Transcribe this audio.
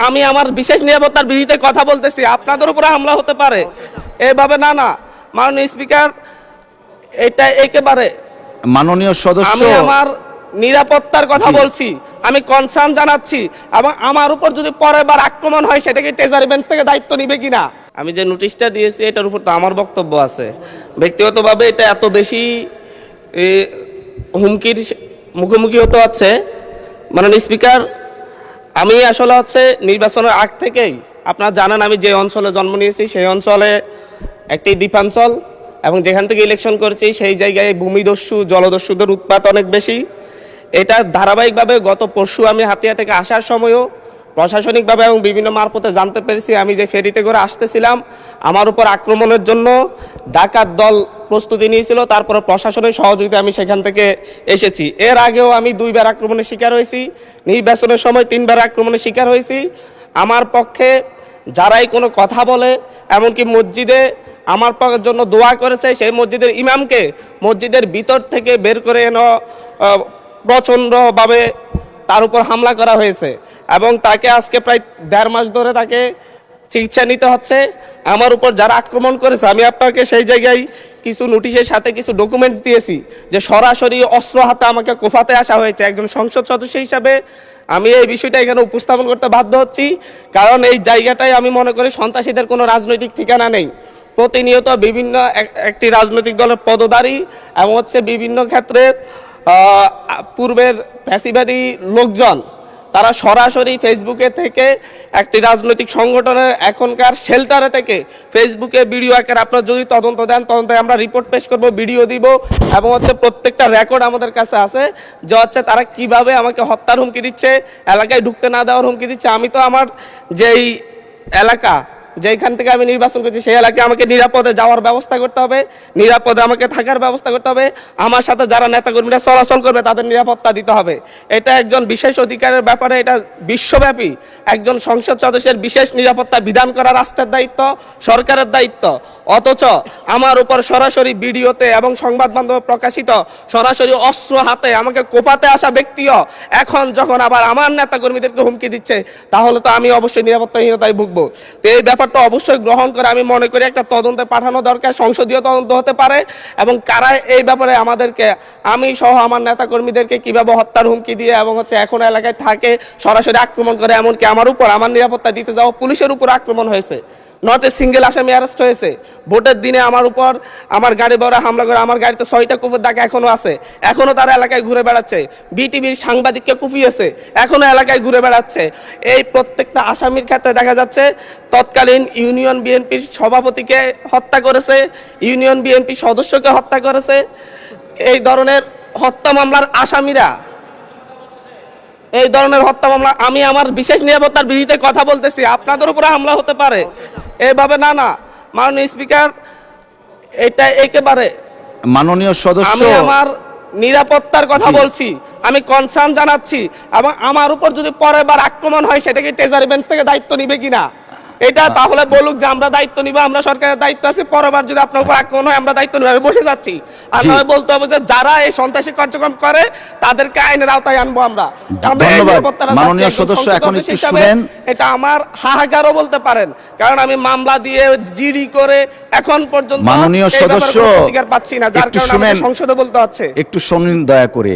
আমি আমার বিশেষ নিরাপত্তার বিধিতে কথা বলতেছি, আপনাদের উপরে হামলা হতে পারে এভাবে না। মাননীয় স্পিকার, এটা একেবারে মাননীয় সদস্য, আমি আমার নিরাপত্তার কথা বলছি, আমি কনসার্ন জানাচ্ছি, এবং আমার উপর যদি পরের বার আক্রমণ হয় সেটাকে ট্রেজারি বেঞ্চ থেকে দায়িত্ব নিবে কিনা। আমি যে নোটিশটা দিয়েছি এটার উপর তো আমার বক্তব্য আছে। ব্যক্তিগতভাবে এটা এত বেশি হুমকির মুখোমুখি হতে হচ্ছে। মাননীয় স্পিকার, আমি আসলে নির্বাচনের আগ থেকেই আপনারা জানেন আমি যে অঞ্চলে জন্ম নিয়েছি সেই অঞ্চলে একটি দ্বীপাঞ্চল, এবং যেখান থেকে ইলেকশন করেছি সেই জায়গায় ভূমিদস্যু জলদস্যুদের উৎপাত অনেক বেশি। এটা ধারাবাহিকভাবে গত পরশু আমি হাতিয়া থেকে আসার সময়ও প্রশাসনিকভাবে এবং বিভিন্ন মারফতে জানতে পেরেছি। আমি যে ফেরিতে করে আসতেছিলাম আমার উপর আক্রমণের জন্য ডাকাত দল প্রস্তুতি নিয়েছিল, তারপরে প্রশাসনের সহযোগিতা আমি সেখান থেকে এসেছি। এর আগেও আমি 2 বার আক্রমণের শিকার হয়েছি, নির্বাচনের সময় 3 বার আক্রমণের শিকার হয়েছি। আমার পক্ষে যারাই কোনো কথা বলে, এমনকি মসজিদে আমার জন্য দোয়া করেছে, সেই মসজিদের ইমামকে মসজিদের ভিতর থেকে বের করে প্রচণ্ডভাবে তার উপর হামলা করা হয়েছে, এবং তাকে আজকে প্রায় 1.5 মাস ধরে তাকে চিকিৎসা নিতে হচ্ছে। আমার উপর যারা আক্রমণ করেছে আমি আপনাকে সেই জায়গায় কিছু নোটিশের সাথে কিছু ডকুমেন্টস দিয়েছি যে সরাসরি অস্ত্র হাতে আমাকে কোফাতে আসা হয়েছে। একজন সংসদ সদস্য হিসাবে আমি এই বিষয়টা এখানে উপস্থাপন করতে বাধ্য হচ্ছি, কারণ এই জায়গাটায় আমি মনে করি সন্ত্রাসীদের কোনো রাজনৈতিক ঠিকানা নেই। প্রতিনিয়ত বিভিন্ন একটি রাজনৈতিক দলের পদধারী এবং বিভিন্ন ক্ষেত্রে পূর্বের ফ্যাসিবাদী লোকজন তারা সরাসরি ফেসবুকে থেকে একটি রাজনৈতিক সংগঠনের এখনকার শেল্টারে থেকে ফেসবুকে ভিডিও আকারে আপনারা যদি তদন্ত দেন, তদন্তে আমরা রিপোর্ট পেশ করব, ভিডিও দিব, এবং প্রত্যেকটা রেকর্ড আমাদের কাছে আছে যে তারা কিভাবে আমাকে হত্যার হুমকি দিচ্ছে, এলাকায় ঢুকতে না দেওয়ার হুমকি দিচ্ছে। আমি তো আমার যেই এলাকা যেখান থেকে আমি নির্বাচন করছি সেই এলাকায় আমাকে নিরাপদে যাওয়ার ব্যবস্থা করতে হবে, নিরাপদে আমাকে থাকার ব্যবস্থা করতে হবে, আমার সাথে যারা নেতাকর্মীরা চলাচল করবে তাদের নিরাপত্তা দিতে হবে। এটা একজন বিশেষ অধিকারের ব্যাপারে, এটা বিশ্বব্যাপী একজন সংসদ সদস্যের বিশেষ নিরাপত্তা বিধান করা রাষ্ট্রের দায়িত্ব, সরকারের দায়িত্ব। অথচ আমার উপর সরাসরি ভিডিওতে এবং সংবাদ মাধ্যমে প্রকাশিত সরাসরি অস্ত্র হাতে আমাকে কোপাতে আসা ব্যক্তিও এখন যখন আবার আমার নেতাকর্মীদেরকে হুমকি দিচ্ছে, তাহলে তো আমি অবশ্যই নিরাপত্তাহীনতায় ভুগবো। তো এই ব্যাপারটা অবশ্যই গ্রহণ করে আমি মনে করি একটা তদন্তে পাঠানো দরকার, সংসদীয় তদন্ত হতে পারে, এবং কারা এই ব্যাপারে আমাদেরকে, আমি সহ আমার নেতাকর্মীদেরকে কিভাবে হত্যার হুমকি দিয়ে এবং এখন এলাকায় থাকে সরাসরি আক্রমণ করে, এমনকি আমার উপর আমার নিরাপত্তা দিতে যাওয়া পুলিশের উপর আক্রমণ হয়েছে। নট এ সিঙ্গেল আসামি অ্যারেস্ট হয়েছে। ভোটের দিনে আমার উপর আমার গাড়ি বড় হামলা করে, আমার গাড়িতে 6টা কুপির দাগ এখনো আছে, এখনো তারা এলাকায় ঘুরে বেড়াচ্ছে। বিটিভির সাংবাদিককে কুপিয়েছে, এখনো এলাকায় ঘুরে বেড়াচ্ছে। এই প্রত্যেকটা আসামির ক্ষেত্রে দেখা যাচ্ছে তৎকালীন ইউনিয়ন বিএনপির সভাপতিকে হত্যা করেছে, ইউনিয়ন বিএনপি সদস্যকে হত্যা করেছে। এই ধরনের হত্যা মামলার আসামিরা, এই ধরনের হত্যা মামলা, আমি আমার বিশেষ নিরাপত্তার বিধিতে কথা বলতেছি, আপনাদের উপরে হামলা হতে পারে এভাবে না। মাননীয় স্পিকার, এটা একেবারে মাননীয় সদস্য, আমি আমার নিরাপত্তার কথা বলছি, আমি কনসার্ন জানাচ্ছি, এবং আমার উপর যদি পরের বার আক্রমণ হয় সেটাকে ট্রেজারি বেঞ্চ থেকে দায়িত্ব নিবে কিনা। এটা তাহলে বলুক যে আমরা দায়িত্ব নিব, আমরা সরকারের দায়িত্ব আছে, পরের বার যদি আপনার উপর আক্রমণ হয় আমরা দায়িত্ব নিব। আমি বসে যাচ্ছি, আর নয় বলতে হবে যে যারা এই সন্ত্রাসী কার্যক্রম করে তাদেরকে আইনের আওতায় আনবো আমরা। মাননীয় সদস্য, এখন একটু শুনেন। এটা আমার হাহাকারও বলতে পারেন, কারণ আমি মামলা দিয়ে জিডি করে এখন পর্যন্ত মাননীয় সদস্য অধিকার পাচ্ছি না, যার কারণে সংসদে বলতে হচ্ছে। একটু শুনুন দয়া করে।